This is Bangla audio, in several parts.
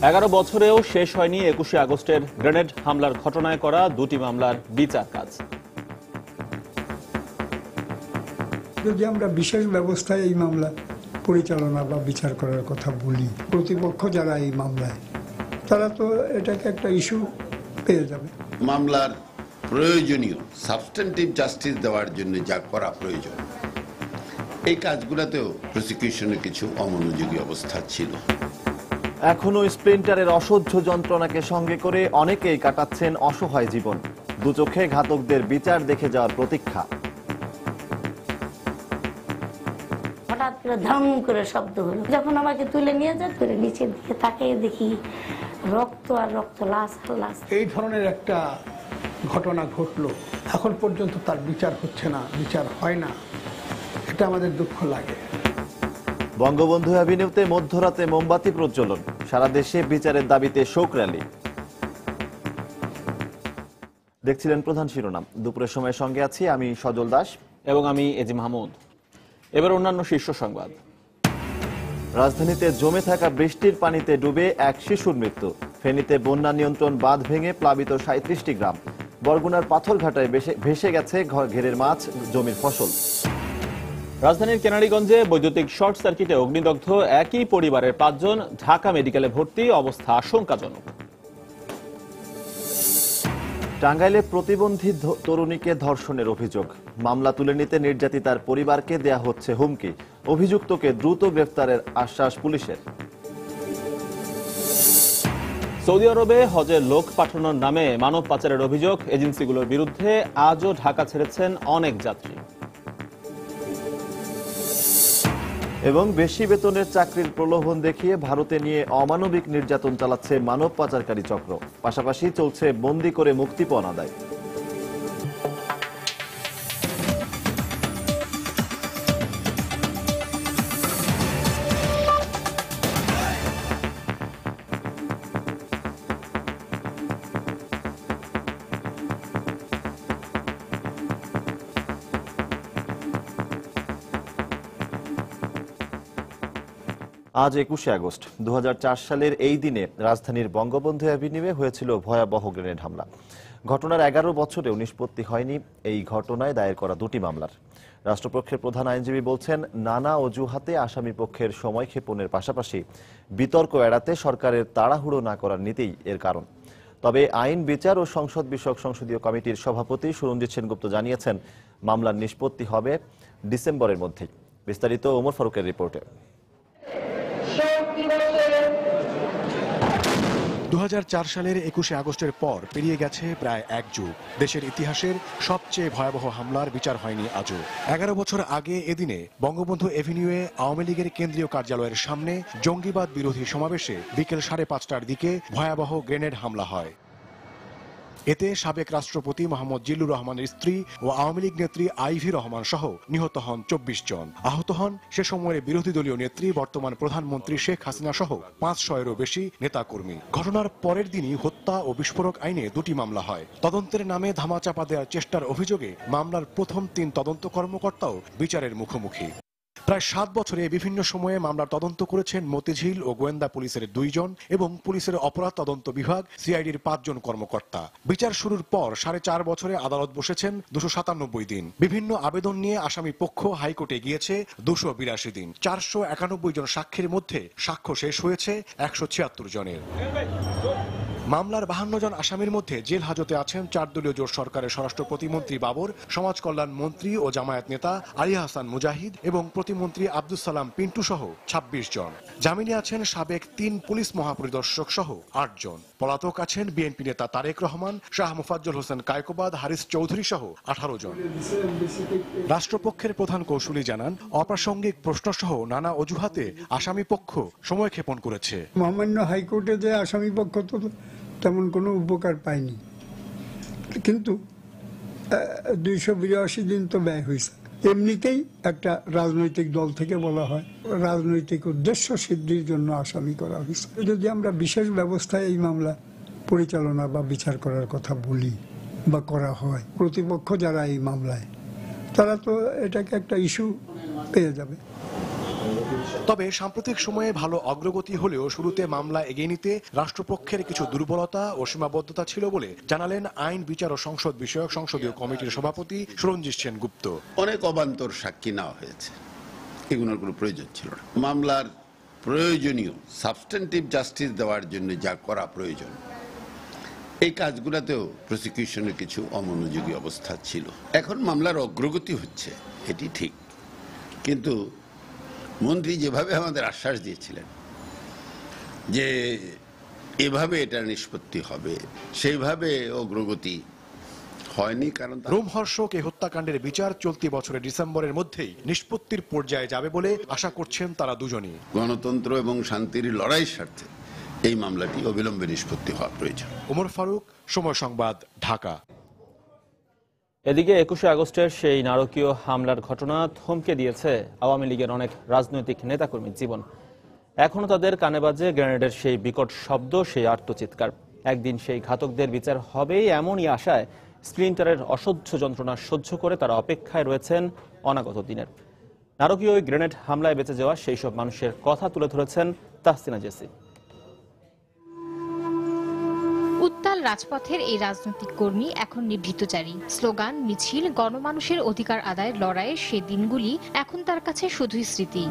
11 বছরেও শেষ হয়নি 21শে আগস্টের গ্রেনেড হামলার ঘটনায় করা দুটি মামলার বিচার কাজ। যদি আমরা বিশেষ ব্যবস্থায় এই মামলা পরিচালনা বা বিচার করার কথা বলি, প্রতিপক্ষ যারা এই মামলায়, তারা তো এটাকে একটা ইস্যু পেয়ে যাবে। মামলার প্রয়োজনীয় সাবস্টেন্টিভ জাস্টিস দেওয়ার জন্য যা করা প্রয়োজন, এই কাজগুলোতেও প্রসিকিউশনের কিছু অমনোযোগী অবস্থা ছিল। এখনো স্প্লিন্টারের অসহ্য যন্ত্রণাকে সঙ্গে করে অনেকেই কাটাচ্ছেন অসহায় জীবন। দু চোখে ঘাতকদের বিচার দেখে যাওয়ার প্রতীক্ষা। হঠাৎ করে ধাম করে শব্দ হলো, যখন আমাকে তুলে নিয়ে যায়, তুলে নিচের দিকে তাকিয়ে দেখি রক্ত আর রক্ত, লাশ আর লাশ। এই ধরনের একটা ঘটনা ঘটলো, এখন পর্যন্ত তার বিচার হচ্ছে না, বিচার হয় না, এটা আমাদের দুঃখ লাগে। বঙ্গবন্ধু অ্যাভিনিউতে মধ্যরাতে মোমবাতি প্রজ্বলন, সারা দেশে বিচারের দাবিতে শোক র্যালি। দেখছিলেন প্রধান শিরোনাম। দুপুরের সময় সঙ্গে আছি আমি সজল দাস এবং আমি এজি মাহমুদ। এবার অন্যান্য শীর্ষ সংবাদ। রাজধানীতে জমে থাকা বৃষ্টির পানিতে ডুবে এক শিশুর মৃত্যু। ফেনীতে বন্যা নিয়ন্ত্রণ বাঁধ ভেঙে প্লাবিত 37টি গ্রাম। বরগুনার পাথরঘাটায় ভেসে গেছে ঘেরের মাছ, জমির ফসল। রাজধানীর কেনারীগঞ্জে বৈদ্যুতিক শর্ট সার্কিটে অগ্নিদগ্ধ একই পরিবারের 5 জন, ঢাকা মেডিকেলে ভর্তি, অবস্থা আশঙ্কাজনক। টাঙ্গাইলে প্রতিবন্ধী তরুণীকে ধর্ষণের অভিযোগ। মামলা তুলে নিতে নির্যাতিতার পরিবারকে দেয়া হচ্ছে হুমকি। অভিযুক্তকে দ্রুত গ্রেফতারের আশ্বাস পুলিশের। সৌদি আরবে হজে লোক পাঠানোর নামে মানব পাচারের অভিযোগ। এজেন্সিগুলোর বিরুদ্ধে আজও ঢাকা ছেড়েছেন অনেক যাত্রী। এবং বেশি বেতনের চাকরির প্রলোভন দেখিয়ে ভারতে নিয়ে অমানবিক নির্যাতন চালাচ্ছে মানব পাচারকারী চক্র। পাশাপাশি চলছে বন্দি করে মুক্তিপণ আদায়। আজ 21শে আগস্ট 2004 সালের এই দিনে রাজধানীর বঙ্গবন্ধু অ্যাভিনিউয়ে হয়েছিল ভয়াবহ গ্রেনেড হামলা। ঘটনার 11 বছরেও নিষ্পত্তি হয়নি এই ঘটনায় দায়ের করা দুটি মামলার। রাষ্ট্রপক্ষের প্রধান আইনজীবী বলছেন, নানা অজুহাতে আসামি পক্ষের সময়ক্ষেপণের পাশাপাশি বিতর্ক এড়াতে সরকারের তাড়াহুড়ো না করার নীতিই এর কারণ। তবে আইন, বিচার ও সংসদ বিষয়ক সংসদীয় কমিটির সভাপতি সুরঞ্জিত সেনগুপ্ত জানিয়েছেন, মামলার নিষ্পত্তি হবে ডিসেম্বরের মধ্যেই। বিস্তারিত ওমর ফারুকের রিপোর্টে। 2004 সালের 21শে আগস্টের পর পেরিয়ে গেছে প্রায় এক যুগ। দেশের ইতিহাসের সবচেয়ে ভয়াবহ হামলার বিচার হয়নি আজও। 11 বছর আগে এদিনে বঙ্গবন্ধু এভিনিউয়ে আওয়ামী লীগের কেন্দ্রীয় কার্যালয়ের সামনে জঙ্গিবাদ বিরোধী সমাবেশে বিকেল 5:30টার দিকে ভয়াবহ গ্রেনেড হামলা হয়। এতে সাবেক রাষ্ট্রপতি মোহাম্মদ জিল্লুর রহমানের স্ত্রী ও আওয়ামী লীগ নেত্রী আইভি রহমান সহ নিহত হন 24 জন। আহত হন সে সময়ের বিরোধী দলীয় নেত্রী, বর্তমান প্রধানমন্ত্রী শেখ হাসিনা সহ 500-এরও বেশি নেতাকর্মী। ঘটনার পরের দিনই হত্যা ও বিস্ফোরক আইনে দুটি মামলা হয়। তদন্তের নামে ধামাচাপা দেওয়ার চেষ্টার অভিযোগে মামলার প্রথম 3 তদন্ত কর্মকর্তাও বিচারের মুখোমুখি। প্রায় 7 বছরে বিভিন্ন সময়ে মামলার তদন্ত করেছেন মতিঝিল ও গোয়েন্দা পুলিশের 2 জন এবং পুলিশের অপরাধ তদন্ত বিভাগ সিআইডির 5 জন কর্মকর্তা। বিচার শুরুর পর 4.5 বছরে আদালত বসেছেন 297 দিন। বিভিন্ন আবেদন নিয়ে আসামি পক্ষ হাইকোর্টে গিয়েছে 282 দিন। 491 জন সাক্ষীর মধ্যে সাক্ষ্য শেষ হয়েছে 176 জনের। মামলার 52 জন আসামির মধ্যে জেল হাজতে আছেন 4 দলীয় জোট সরকারের স্বরাষ্ট্র প্রতিমন্ত্রী বাবর, সমাজ কল্যাণ মন্ত্রী ও জামায়াত নেতা আলী হাসান মুজাহিদ এবং প্রতিমন্ত্রী আব্দুস সালাম পিন্টু সহ 26 জন। জামিনে আছেন সাবেক 3 পুলিশ মহাপরিদর্শক সহ 8 জন। পলাতক আছেন বিএনপি নেতা তারেক রহমান, শাহ মোফাজ্জল হোসেন কায়কোবাদ, হারিস চৌধুরী সহ 18 জন। রাষ্ট্রপক্ষের প্রধান কৌশলী জানান, অপ্রাসঙ্গিক প্রশ্ন সহ নানা অজুহাতে আসামি পক্ষ সময়ক্ষেপণ করেছে। মহামান্য হাইকোর্টে যে আসামি পক্ষ তো তেমন কোনো উপকার পায়নি, কিন্তু 282 দিন তো ব্যয় হয়েছে। এমনিতেই একটা রাজনৈতিক দল থেকে বলা হয় রাজনৈতিক উদ্দেশ্য সিদ্ধির জন্য আসামি করা হয়েছে। যদি আমরা বিশেষ ব্যবস্থায় এই মামলা পরিচালনা বা বিচার করার কথা বলি বা করা হয়, প্রতিপক্ষ যারা এই মামলায়, তারা তো এটাকে একটা ইস্যু পেয়ে যাবে। তবে সাম্প্রতিক সময়ে ভালো অগ্রগতি হলেও শুরুতে মামলা এগিয়ে নিতে রাষ্ট্রপক্ষের কিছু দুর্বলতা ও সীমাবদ্ধতা ছিল বলে জানালেন আইন বিচার ও সংসদ বিষয়ক সংসদীয় কমিটির সভাপতি সুরঞ্জিত সেনগুপ্ত। অনেক অবান্তর সাক্ষী নেওয়া হয়েছে, এগুলোর কোনো প্রয়োজন ছিল না। মামলার প্রয়োজনীয় সাবস্টেন্টিভ জাস্টিস দেওয়ার জন্য যা করা প্রয়োজন, এই কাজগুলোতেও প্রসিকিউশনের কিছু অমনোযোগী অবস্থা ছিল। এখন মামলার অগ্রগতি হচ্ছে, এটি ঠিক, কিন্তু মন্ত্রী যেভাবে আমাদের আশ্বাস দিয়েছিলেন যে এভাবে এটা নিষ্পত্তি হবে, সেইভাবে অগ্রগতি হয়নি। কারণ রোমহর্ষক এই হত্যাকাণ্ডের বিচার চলতি বছরের ডিসেম্বরের মধ্যেই নিষ্পত্তির পর্যায়ে যাবে বলে আশা করছেন তারা দুজনই। গণতন্ত্র এবং শান্তির লড়াইয়ের স্বার্থে এই মামলাটি অবিলম্বে নিষ্পত্তি হওয়া প্রয়োজন। ওমর ফারুক, সময় সংবাদ, ঢাকা। এদিকে 21শে আগস্টের সেই নারকীয় হামলার ঘটনা থমকে দিয়েছে আওয়ামী লীগের অনেক রাজনৈতিক নেতাকর্মীর জীবন। এখনো তাদের কানে বাজে গ্রেনেডের সেই বিকট শব্দ, সেই আর্তচিৎকার। একদিন সেই ঘাতকদের বিচার হবেই এমনই আশায় স্প্লিন্টারের অসহ্য যন্ত্রণা সহ্য করে তারা অপেক্ষায় রয়েছেন অনাগত দিনের। নারকীয় ওই গ্রেনেড হামলায় বেঁচে যাওয়া সেই সব মানুষের কথা তুলে ধরেছেন তাহসিনা জেসি। উত্তাল রাজপথের এই রাজনৈতিক কর্মী এখন নিভৃতচারী। স্লোগান, মিছিল, গণমানুষের অধিকার আদায়ের লড়াইয়ের সেই দিনগুলি এখন তার কাছে শুধুই স্মৃতি।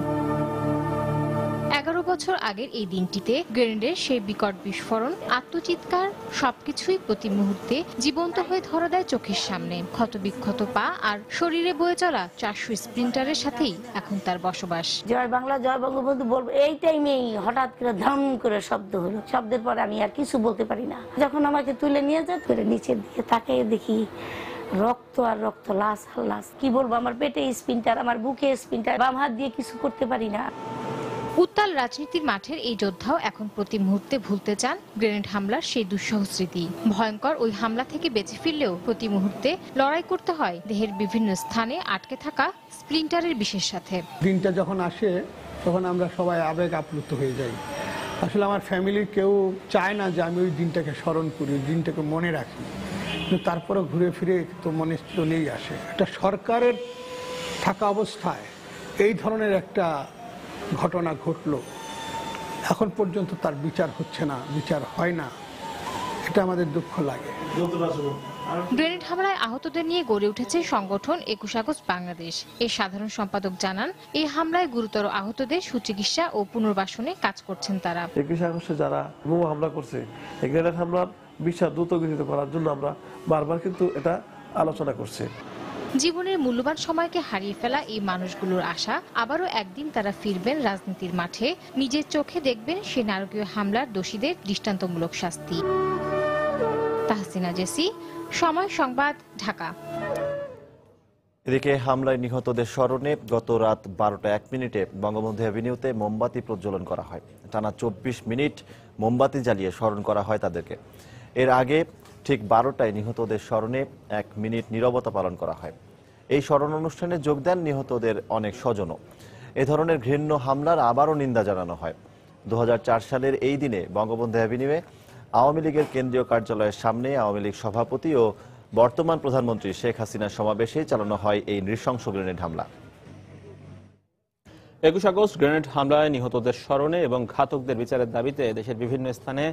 11 বছর আগের এই দিনটিতে গ্রেনেডের সেই বিকট বিস্ফোরণ, আত্মচিৎকার সবকিছুই প্রতি মুহূর্তে জীবন্ত হয়ে ধরা দেয় চোখের সামনে। ক্ষতবিক্ষত পা আর শরীরে বয়ে চলা 400 স্প্লিন্টারের সাথেই এখন তার বসবাস। জয় বাংলা, জয় বঙ্গবন্ধু বলবো, এই টাইমেই হঠাৎ করে ধম করে শব্দ হলো। শব্দের পরে আমি আর কিছু বলতে পারি না। যখন আমাকে তুলে নিয়ে যায়, তুলে নিচের দিকে তাকিয়ে দেখি রক্ত আর রক্ত, লাশ আর লাশ। কি বলবো, আমার পেটে স্প্লিন্টার, আমার বুকে স্প্লিন্টার, বাম হাত দিয়ে কিছু করতে পারি না। উত্তাল রাজনীতির মাঠের এই যোদ্ধাও এখন প্রতি মুহূর্তে ভুলতে চান গ্রেনেড হামলার সেই দুঃসহ স্মৃতি। ভয়ঙ্কর ওই হামলা থেকে বেঁচে ফিরলেও প্রতি মুহূর্তে লড়াই করতে হয় দেহের বিভিন্ন স্থানে আটকে থাকা স্প্লিন্টারের বিষের সাথে। দিনটা যখন আসে তখন আমরা সবাই আবেগ আপ্লুত হয়ে যাই। আসলে আমার ফ্যামিলির কেউ চায় না যে আমি ওই দিনটাকে স্মরণ করি, ওই দিনটাকে মনে রাখি, কিন্তু তারপরে ঘুরে ফিরে তো মনে চলেই আসে। একটা সরকারের থাকা অবস্থায় এই ধরনের একটা ঘটনা ঘটলো, এখন পর্যন্ত তার বিচার হচ্ছে না, বিচার হয় না, এটা আমাদের দুঃখ লাগে। গ্রেনেড হামলায় আহতদের নিয়ে গড়ে উঠেছে সংগঠন 21 আগস্ট বাংলাদেশ। এর সাধারণ সম্পাদক জানান, এই হামলায় গুরুতর আহতদের সুচিকিৎসা ও পুনর্বাসনে কাজ করছেন তারা। 21 আগস্টে যারা বোমা হামলা করছে, এই গ্রেনেড হামলার বিচার দ্রুত গতিতে করার জন্য আমরা বারবার কিন্তু এটা আলোচনা করছি। জীবনের মূল্যবান সময়কে হারিয়ে ফেলা এই মানুষগুলোর আশা, আবারও একদিন তারা ফিরবেন রাজনীতির মাঠে, নিজের চোখে দেখবেন সে নারকীয় হামলার দোষীদের দৃষ্টান্তমূলক শাস্তি। তাহসিনা জেসি, সময় সংবাদ, ঢাকা। এদিকে হামলায় নিহতদের স্মরণে গত রাত 12টা 1 মিনিটে বঙ্গবন্ধু অ্যাভিনিউতে মোমবাতি প্রজ্বলন করা হয়। টানা 24 মিনিট মোমবাতি জ্বালিয়ে স্মরণ করা হয় তাদেরকে। এর আগে ঠিক 12টায় নিহতদের স্মরণে 1 মিনিট নীরবতা পালন করা হয়। এই স্মরণ অনুষ্ঠানে যোগ দেন নিহতদের অনেক স্বজনও। এ ধরনের ঘৃণ্য হামলার আবারও নিন্দা জানানো হয়। 2004 সালের এই দিনে বঙ্গবন্ধু অ্যাভিনিউয়ে আওয়ামী লীগের কেন্দ্রীয় কার্যালয়ের সামনে আওয়ামী লীগ সভাপতি ও বর্তমান প্রধানমন্ত্রী শেখ হাসিনার সমাবেশে চালানো হয় এই নৃশংস গ্রেনেড হামলা। 21 আগস্ট গ্রেনেড হামলায় নিহতদের স্মরণে এবং ঘাতকদের বিচারের দাবিতে দেশের বিভিন্ন স্থানে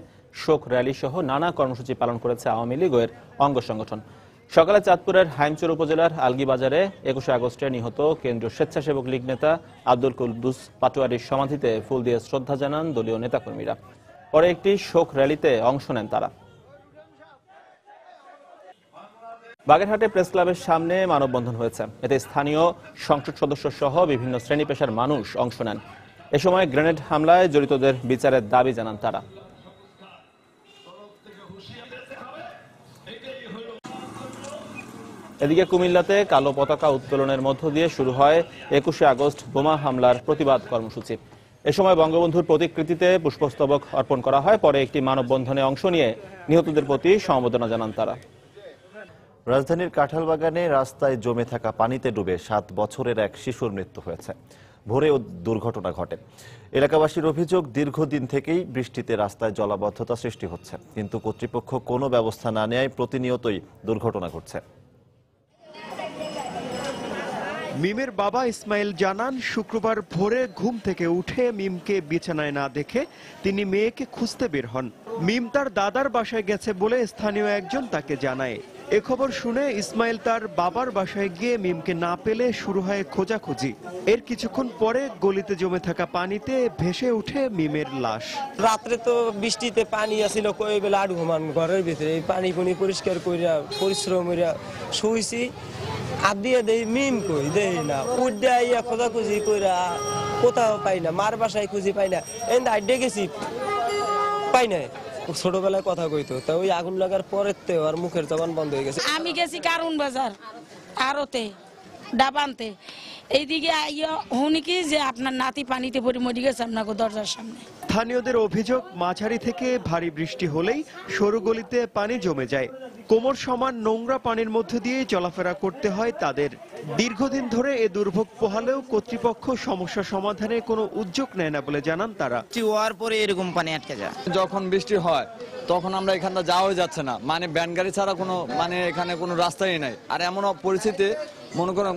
শোক র্যালি সহ নানা কর্মসূচি পালন করেছে আওয়ামী লীগের অঙ্গ সংগঠন। সকালে চাঁদপুরের হাইমচর উপজেলার আলগিবাজারে 21 আগস্টে নিহত কেন্দ্রীয় স্বেচ্ছাসেবক লীগ নেতা আব্দুল কুদ্দুস পাটোয়ারির সমাধিতে ফুল দিয়ে শ্রদ্ধা জানান দলীয় নেতাকর্মীরা। পরে একটি শোক র্যালিতে অংশ নেন তারা। বাগেরহাটে প্রেস ক্লাবের সামনে মানববন্ধন হয়েছে। এতে স্থানীয় সংসদ সদস্য সহ বিভিন্ন শ্রেণী পেশার মানুষ অংশ নেন। এ সময় গ্রেনেড হামলায় জড়িতদের বিচারের দাবি জানান তারা। এদিকে কুমিল্লাতে কালো পতাকা উত্তোলনের মধ্য দিয়ে শুরু হয় 21শে আগস্ট বোমা হামলার প্রতিবাদ কর্মসূচি। এ সময় বঙ্গবন্ধুর প্রতিকৃতিতে পুষ্পস্তবক অর্পণ করা হয়। পরে একটি মানববন্ধনে অংশ নিয়ে নিহতদের প্রতি সমবেদনা জানান তারা। রাজধানীর কাঁঠালবাগানে রাস্তায় জমে থাকা পানিতে ডুবে 7 বছরের এক শিশুর মৃত্যু হয়েছে। ভোরে দুর্ঘটনা ঘটে। এলাকাবাসীর অভিযোগ, দীর্ঘদিন থেকেই বৃষ্টিতে রাস্তায় জলাবদ্ধতা সৃষ্টি হচ্ছে, কিন্তু কর্তৃপক্ষ কোনো ব্যবস্থা না নেয় প্রতিনিয়তই দুর্ঘটনা ঘটছে। মিমের বাবা ইসমাইল জানান, শুক্রবার ভোরে ঘুম থেকে উঠে মিমকে বিছানায় না দেখে তিনি মেয়েকে খুঁজতে বের হন। মিম তার দাদার বাসায় গেছে বলে স্থানীয় একজন তাকে জানায়। এ খবর শুনে ইসমাইল তার বাবার বাসায় গিয়ে মিমকে না পেলে শুরু হয় খোঁজাখুঁজি। এর কিছুক্ষণ পরে গলিতে জমে থাকা পানিতে ভেসে উঠে মিমের লাশ। রাত্রে তো বৃষ্টিতে পানি আসিল, কই বেলা আড়ু ঘুমান ঘরের ভিতরে পানি পুনি পরিষ্কার কইরা পরিশ্রম কইরা শুইছি। আর দিয়ে দেই মিম কই দেই না, উড্ডা ইয়া খোঁজাখুঁজি কইরা কোথাও পাই না, মার বাসায় খুঁজি পাই না, এন্ড আড্ডে গেছি পাই না। ছোটবেলায় কথা কইতো, তা ওই আগুন লাগার পরের তো আর মুখের জবান বন্ধ হয়ে গেছে। আমি গেছি কারুন বাজার আরতে ডাবানতে, এইদিকে হুনি কি যে আপনার নাতি পানিতে পড়ে মরে গেছে আপনাকে দরজার সামনে। স্থানীয়দের অভিযোগ, মাঝারি থেকে ভারী বৃষ্টি হলেই সরু গলিতে পানি জমে যায়। কোমর সমান নোংরা পানির মধ্য দিয়ে চলাফেরা করতে হয় তাদের। দীর্ঘদিন ধরে এ দুর্ভোগ পোহালেও কর্তৃপক্ষ সমস্যা সমাধানে কোনো উদ্যোগ নেয় না বলে জানান তারা। হওয়ার পরে এরকম পানি আটকে যায়। যখন বৃষ্টি হয় তখন আমরা এখানটা যাওয়া যাচ্ছে না, মানে ভ্যান গাড়ি ছাড়া কোনো এখানে কোনো রাস্তাই নাই। আর এমন পরিস্থিতি মনে করো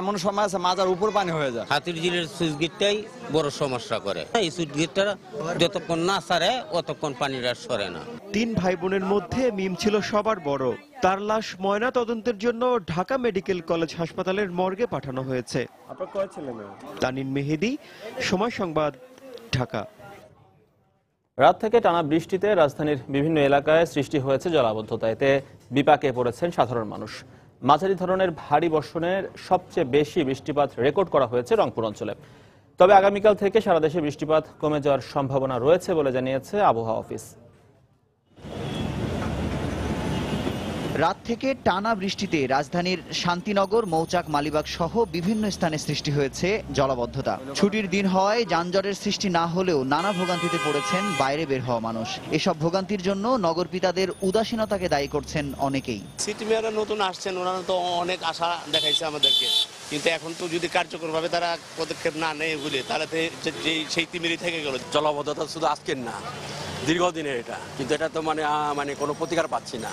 এমন সময় আছে মাজার উপর পানি হয়ে যায়। হাতির ঝিলের সুইচ গেটটাই বড় সমস্যা করে। এই সুইচ গেটটা যতক্ষণ না সারে অতক্ষণ পানিটা সরে না। 3 ভাই বোনের মধ্যে মিম ছিল সবার বড়। তার লাশ ময়না তদন্তের জন্য ঢাকা মেডিকেল কলেজ হাসপাতালের মর্গে পাঠানো হয়েছে। তানিন মেহেদি, সময় সংবাদ, ঢাকা। রাত থেকে টানা বৃষ্টিতে রাজধানীর বিভিন্ন এলাকায় সৃষ্টি হয়েছে জলাবদ্ধতা। এতে বিপাকে পড়েছেন সাধারণ মানুষ। মাঝারি ধরনের ভারী বর্ষণের সবচেয়ে বেশি বৃষ্টিপাত রেকর্ড করা হয়েছে রংপুর অঞ্চলে। তবে আগামীকাল থেকে সারা দেশে বৃষ্টিপাত কমে যাওয়ার সম্ভাবনা রয়েছে বলে জানিয়েছে আবহাওয়া অফিস। রাত থেকে টানা বৃষ্টিতে রাজধানীর শান্তিনগর, মৌচাক, মালিবাগ সহ বিভিন্ন স্থানে সৃষ্টি হয়েছে জলাবদ্ধতা। ছুটির দিন হওয়ায় যানজটের সৃষ্টি না হলেও নানা ভোগান্তিতে পড়েছেন বাইরে বের হওয়া মানুষ। এসব ভোগান্তির জন্য নগরপিতাদের উদাসীনতাকে দায়ী করছেন অনেকেই। সিটি মেয়ররা নতুন আসছেন, ওনারা তো অনেক আশা দেখাইছে আমাদেরকে, কিন্তু এখন তো যদি কার্যকরভাবে তারা পদক্ষেপ না নেয় এগুলি, তাহলে সেই তিমিরই থেকে গেল। জলাবদ্ধতা শুধু আজকের না, দীর্ঘদিনের এটা, কিন্তু এটা তো মানে কোনো প্রতিকার পাচ্ছি না।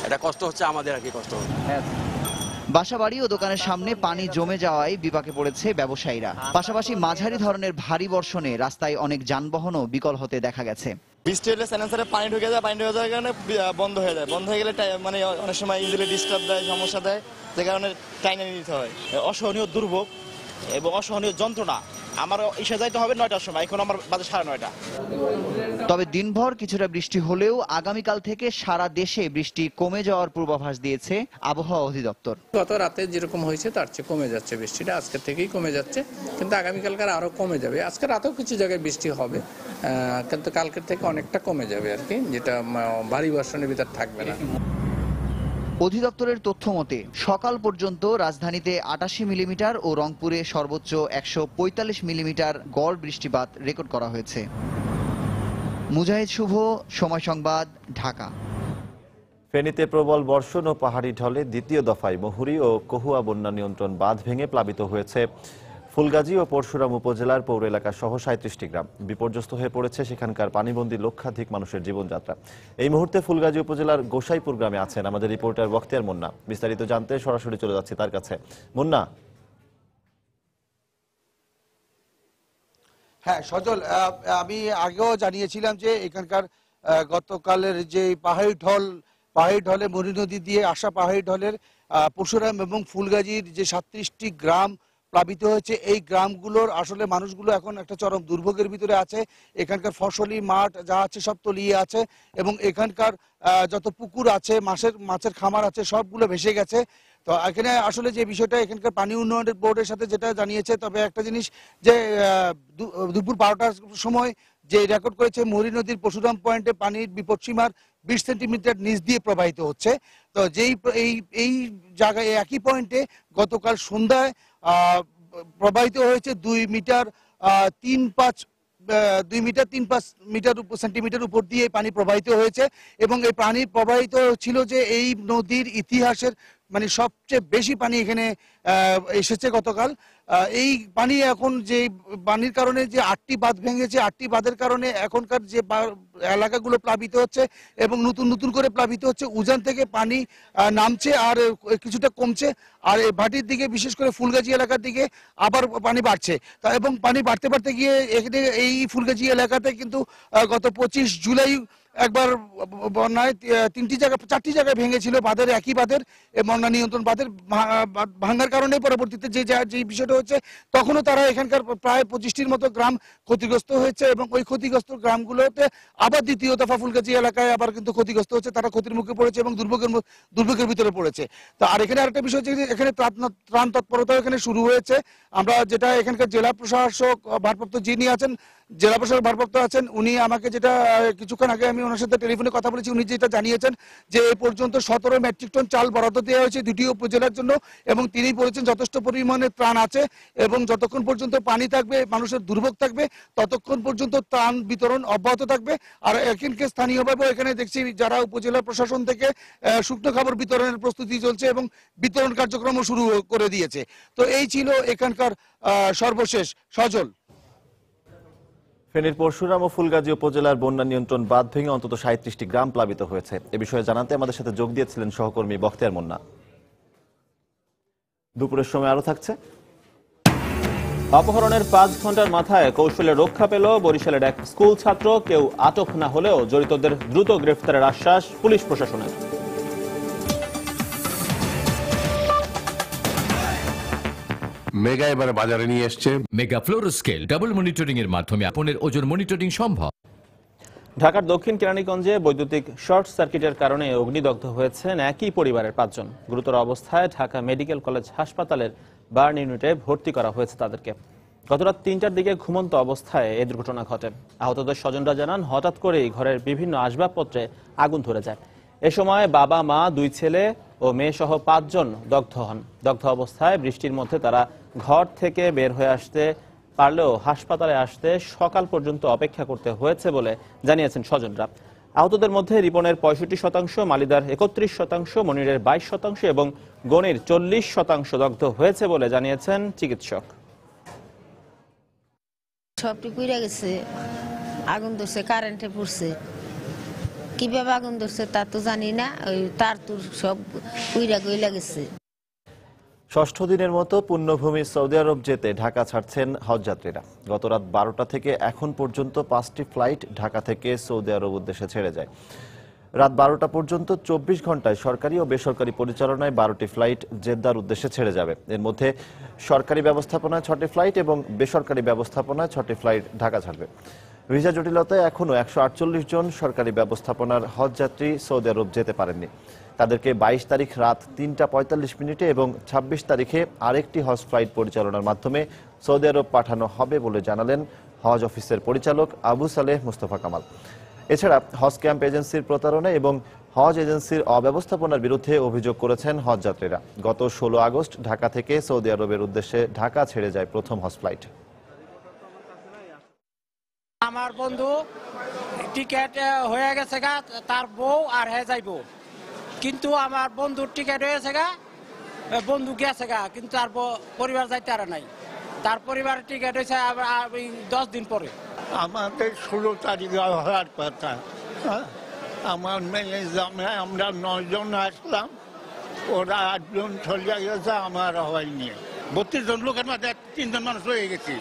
এটা কষ্ট হচ্ছে আমাদের, আর কি কষ্ট হচ্ছে। বাসাবাড়ি ও দোকানের সামনে পানি জমে যাওয়ায় বিপাকে পড়েছে ব্যবসায়ীরা। পাশাপাশি মাঝারি ধরনের ভারী বর্ষণে রাস্তায় অনেক যানবাহনও বিকল হতে দেখা গেছে। বৃষ্টি হলে সাইলেন্সারে পানি ঢুকে যায়, পানি ঢুকে যাওয়ার কারণে বন্ধ হয়ে যায়। বন্ধ হয়ে গেলে মানে অনেক সময় ইঞ্জিনে ডিস্টার্ব দেয়, সমস্যা দেয়, যে কারণে টাইনে নিতে হয়। অসহনীয় দুর্ভোগ এবং অসহনীয় যন্ত্রণা। আমার এসে যাইতে হবে 9টার সময়, এখন আমার বাজে 9:30। তবে দিনভর কিছুটা বৃষ্টি হলেও আগামীকাল থেকে সারা দেশে বৃষ্টি কমে যাওয়ার পূর্বাভাস দিয়েছে আবহাওয়া অধিদপ্তর। গত রাতে যেরকম হয়েছে তার চেয়ে কমে যাচ্ছে বৃষ্টিটা, আজকে থেকেই কমে যাচ্ছে, কিন্তু আগামীকালকার আরো কমে যাবে। আজকে রাতেও কিছু জায়গায় বৃষ্টি হবে, কিন্তু কালকের থেকে অনেকটা কমে যাবে আর কি, যেটা ভারী বর্ষণের ভিতর থাকবে না। অধিদপ্তরের তথ্য মতে সকাল পর্যন্ত রাজধানীতে 88 মিলিমিটার ও রংপুরে সর্বোচ্চ 145 মিলিমিটার গড় বৃষ্টিপাত রেকর্ড করা হয়েছে। মুজাহিদ শুভ, সময় সংবাদ, ঢাকা। ফেনীতে প্রবল বর্ষণ ও পাহাড়ি ঢলে দ্বিতীয় দফায় মুহুরী ও কহুয়া বন্যা নিয়ন্ত্রণ বাঁধ ভেঙে প্লাবিত হয়েছে ফুলগাজী ও পরশুরাম উপজেলার পৌর এলাকা সহ 37টি গ্রাম। বিপর্যস্ত হয়ে পড়েছে সেখানকার পানিবন্দী লক্ষাধিক মানুষের জীবনযাত্রা। এই মুহূর্তে ফুলগাজী উপজেলার গোসাইপুর গ্রামে আছেন আমাদের রিপোর্টার বখতিয়ার মুন্না। বিস্তারিত জানতে সরাসরি চলে যাচ্ছি তার কাছে। মুন্না। হ্যাঁ সজল, আমি আগেও জানিয়েছিলাম যে এখানকার গতকালের যে পাহাড়ি ঢলে মরি নদী দিয়ে আসা পাহাড়ি ঢলের পরশুরাম এবং ফুলগাজীর যে 37টি গ্রাম প্লাবিত হয়েছে। এই গ্রামগুলোর আসলে মানুষগুলো এখন একটা চরম দুর্ভোগের ভিতরে আছে। এখানকার ফসলি মাঠ যা আছে সব তলিয়ে আছে এবং এখানকার যত পুকুর আছে, মাছের খামার আছে, সবগুলো ভেসে গেছে। তো এখানে আসলে যে বিষয়টা এখানকার পানি উন্নয়ন বোর্ডের সাথে যেটা জানিয়েছে, তবে একটা জিনিস যে দুপুর 12টার সময় যে রেকর্ড করেছে মরি নদীর পরশুরাম পয়েন্টে পানির বিপদসীমার 20 সেন্টিমিটার নিচ দিয়ে প্রবাহিত হচ্ছে। তো এই জায়গায় একই পয়েন্টে গতকাল সন্ধ্যায় প্রবাহিত হয়েছে 2 মিটার 3.5 সেন্টিমিটার উপর দিয়ে পানি প্রবাহিত হয়েছে এবং এই পানি প্রবাহিত ছিল যে এই নদীর ইতিহাসের মানে সবচেয়ে বেশি পানি এখানে এসেছে গতকাল। এই পানি এখন যে পানির কারণে যে 8টি বাঁধ ভেঙেছে, 8টি বাঁধের কারণে এখনকার যে এলাকাগুলো প্লাবিত হচ্ছে এবং নতুন নতুন করে প্লাবিত হচ্ছে। উজান থেকে পানি নামছে আর কিছুটা কমছে, আর এই ভাটির দিকে বিশেষ করে ফুলগাজী এলাকার দিকে আবার পানি বাড়ছে। তা এবং পানি বাড়তে বাড়তে গিয়ে এখানে এই ফুলগাজী এলাকাতে কিন্তু গত 25 জুলাই একবার বন্যায় 4টি জায়গায় ভেঙেছিল বাঁধের, একই বাঁধের বন্যা নিয়ন্ত্রণ বাঁধের ভাঙার কারণে পরবর্তীতে যে বিষয়টা হচ্ছে তখনও তারা এখানকার প্রায় 25টির মতো গ্রাম ক্ষতিগ্রস্ত হয়েছে এবং ওই ক্ষতিগ্রস্ত গ্রামগুলোতে আবার দ্বিতীয় দফা ফুলগাজী এলাকায় আবার কিন্তু ক্ষতিগ্রস্ত হচ্ছে, তারা ক্ষতির মুখে পড়েছে এবং দুর্ভোগের ভিতরে পড়েছে। তো আর এখানে আরেকটা বিষয় হচ্ছে যে এখানে ত্রাণ তৎপরতা এখানে শুরু হয়েছে। আমরা যেটা এখানকার জেলা প্রশাসক ভারপ্রাপ্ত যিনি আছেন, জেলা প্রশাসক ভারপ্রাপ্ত আছেন, উনি আমাকে যেটা কিছুক্ষণ আগে আমি ওনার সাথে টেলিফোনে কথা বলেছি, উনি যেটা জানিয়েছেন যে এই পর্যন্ত 17 মেট্রিক টন চাল বরাদ্দ দেওয়া হয়েছে 2টি উপজেলার জন্য এবং তিনি বলেছেন যথেষ্ট পরিমাণে ত্রাণ আছে এবং যতক্ষণ পর্যন্ত পানি থাকবে, মানুষের দুর্ভোগ থাকবে, ততক্ষণ পর্যন্ত ত্রাণ বিতরণ অব্যাহত থাকবে। আর এখানকে স্থানীয়ভাবে এখানে দেখছি যারা উপজেলা প্রশাসন থেকে শুকনো খাবার বিতরণের প্রস্তুতি চলছে এবং বিতরণ কার্যক্রমও শুরু করে দিয়েছে। তো এই ছিল এখানকার সর্বশেষ। সজল। ফেনীর পরশুরাম ও ফুলগাজী উপজেলার বন্যা নিয়ন্ত্রণ বাঁধ ভেঙে অন্তত 37টি গ্রাম প্লাবিত হয়েছে। এ বিষয়ে জানাতে আমাদের সাথে যোগ দিয়েছিলেন সহকর্মী বখতিয়ার মুন্না। দুপুরের সময় আরো থাকছে। অপহরণের 5 ঘন্টার মাথায় কৌশলে রক্ষা পেল বরিশালের এক স্কুল ছাত্র। কেউ আটক না হলেও জড়িতদের দ্রুত গ্রেফতারের আশ্বাস পুলিশ প্রশাসনের। মেগা এবারে বাজারে নিয়ে এসছে মেগা ফ্লোরোস্কেল ডাবল মনিটরিং এর মাধ্যমে আপনার ওজন মনিটরিং সম্ভব। ঢাকার দক্ষিণ কেরানীগঞ্জে বৈদ্যুতিক শর্ট সার্কিটের কারণে অগ্নিদগ্ধ হয়েছেন একই পরিবারের 5 জন। গুরুতর অবস্থায় ঢাকা মেডিকেল কলেজ হাসপাতালের বার্ন ইউনিটে ভর্তি করা হয়েছে তাদেরকে। গত রাত 3টার দিকে ঘুমন্ত অবস্থায় এই দুর্ঘটনা ঘটে। আহতদের স্বজনরা জানান হঠাৎ করেই ঘরের বিভিন্ন আসবাবপত্রে আগুন ধরে যায়। এ সময় বাবা, মা, 2 ছেলে ও মেয়ে সহ 5 জন দগ্ধ হন। দগ্ধ অবস্থায় বৃষ্টির মধ্যে তারা ঘর থেকে বের হয়ে আসতে পারলেও হাসপাতালে আসতে সকাল পর্যন্ত অপেক্ষা করতে হয়েছে বলে জানিয়েছেন স্বজনরা। আহতদের মধ্যে রিপনের 65%, মালিদার 31%, মনিরের 22% এবং গনির 40% দগ্ধ হয়েছে বলে জানিয়েছেন চিকিৎসক। সবটি পুড়ে গেছে, আগুন ধরছে, কারেন্টে পড়ছে, কিভাবে আগুন ধরছে তা তো জানি না, ওই তার তুর সব পুড়ে গইলা গেছে। 6ষ্ঠ দিনের মতো পুণ্যভূমি সৌদি আরব যেতে ঢাকা ছাড়ছেন হজযাত্রীরা। গত রাত 12টা থেকে এখন পর্যন্ত 5টি ফ্লাইট ঢাকা থেকে সৌদি আরব উদ্দেশ্যে ছেড়ে যায়। রাত 12টা পর্যন্ত 24 ঘন্টায় সরকারি ও বেসরকারি পরিচালনায় 12টি ফ্লাইট জেদ্দার উদ্দেশ্যে ছেড়ে যাবে। এর মধ্যে সরকারি ব্যবস্থাপনায় 6টি ফ্লাইট এবং বেসরকারি ব্যবস্থাপনায় 6টি ফ্লাইট ঢাকা ছাড়বে। ভিসা জটিলতায় এখনও 148 জন সরকারি ব্যবস্থাপনার হজযাত্রী সৌদি আরব যেতে পারেননি। তাদেরকে 22 তারিখ রাত 3:45 এবং 26 তারিখে আরেকটি হজ ফ্লাইট পরিচালনার মাধ্যমে সৌদি আরব পাঠানো হবে বলে জানালেন হজ অফিসের পরিচালক আবু সালেহ মুস্তফা কামাল। এছাড়া হজ ক্যাম্প এজেন্সির প্রতারণা এবং হজ এজেন্সির অব্যবস্থাপনার বিরুদ্ধে অভিযোগ করেছেন হজযাত্রীরা। গত 16 আগস্ট ঢাকা থেকে সৌদি আরবের উদ্দেশ্যে ঢাকা ছেড়ে যায় প্রথম হজ ফ্লাইট। আমার বন্ধু টিকেট হয়ে গেছে গা, তার বউ আর হে যাইব, কিন্তু আমার বন্ধুর টিকেট হয়েছে গা, বন্ধু গেছে গা, কিন্তু তার পরিবার যাইতে আর নাই। তার পরিবারের টিকেট হয়েছে 10 দিন পরে। আমাদের 16 তারিখে হওয়ার কথা। আমার মেয়ে জামাই আমরা 9 জন আসলাম, ওরা 8 জন চলে গেছে, আমার হয়নি। 32 জন লোকের মধ্যে 3 জন মানুষ হয়ে গেছি।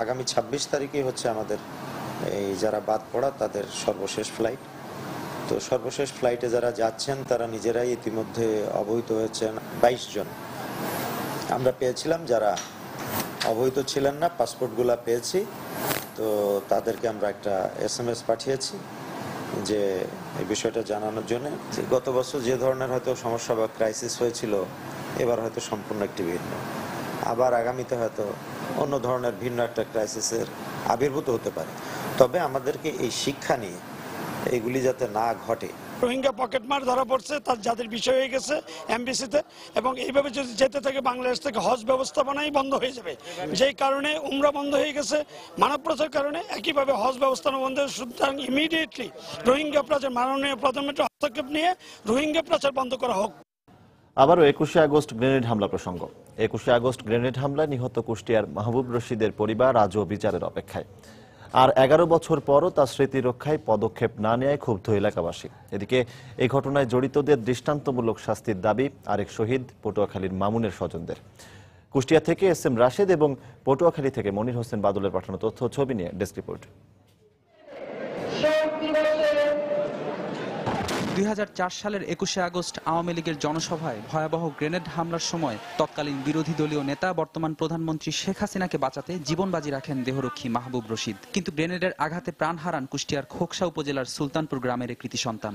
আগামী 26 তারিখে হচ্ছে আমাদের এই যারা বাদ পড়া তাদের সর্বশেষ ফ্লাইট। তো সর্বশেষ ফ্লাইটে যারা যাচ্ছেন তারা নিজেরাই ইতিমধ্যে অবহিত হয়েছেন 22 জন। আমরা পেয়েছিলাম যারা অবহিত ছিলেন না, পাসপোর্টগুলা পেয়েছি, তো তাদেরকে আমরা একটা SMS পাঠিয়েছি যে এই বিষয়টা জানানোর জন্য। গত বছর যে ধরনের হয়তো সমস্যা বা ক্রাইসিস হয়েছিল, এবার হয়তো সম্পূর্ণ একটি ভিন্ন। আবার আগামীতে হয়তো অন্য ধরনের ভিন্ন একটা ক্রাইসিসের আবির্ভূত হতে পারে। তবে আমাদেরকে এই শিক্ষা নিয়ে এগুলি যাতে না ঘটে রোহিঙ্গা পকেটমার ধরা পড়ছে, তার যাদের বিষয় হয়ে গেছে এমবিসিতে, এবং এইভাবে যদি যেতে থাকে বাংলাদেশ থেকে হজ ব্যবস্থাপনাই বন্ধ হয়ে যাবে। যেই কারণে উমরা বন্ধ হয়ে গেছে মানব পাচারের কারণে, একইভাবে হজ ব্যবস্থাপনা বন্ধ। সুতরাং ইমিডিয়েটলি রোহিঙ্গা পাচার মাননীয় প্রধানমন্ত্রী হস্তক্ষেপ নিয়ে রোহিঙ্গা পাচার বন্ধ করা হোক। আবারও 21শে আগস্ট গ্রেনেড হামলা প্রসঙ্গ। 21শে আগস্ট গ্রেনেড হামলায় নিহত কুষ্টিয়ার মাহবুব রশিদের পরিবার আজও বিচারের অপেক্ষায়। আর 11 বছর পরও তার স্মৃতি রক্ষায় পদক্ষেপ না নেয় ক্ষুব্ধ এলাকাবাসী। এদিকে এই ঘটনায় জড়িতদের দৃষ্টান্তমূলক শাস্তির দাবি আরেক শহীদ পটুয়াখালীর মামুনের স্বজনদের। কুষ্টিয়া থেকে এস.এম. রাশেদ এবং পটুয়াখালী থেকে মনির হোসেন বাদলের পাঠানো তথ্য ছবি নিয়ে ডেস্ক রিপোর্ট। 2004 সালের 21শে আগস্ট আওয়ামী লীগের জনসভায় ভয়াবহ গ্রেনেড হামলার সময় তৎকালীন বিরোধী দলীয় নেতা বর্তমান প্রধানমন্ত্রী শেখ হাসিনাকে বাঁচাতে জীবন বাজি রাখেন দেহরক্ষী মাহবুব রশিদ। কিন্তু গ্রেনেডের আঘাতে প্রাণ হারান কুষ্টিয়ার খোকসা উপজেলার সুলতানপুর গ্রামের এক কৃতি সন্তান।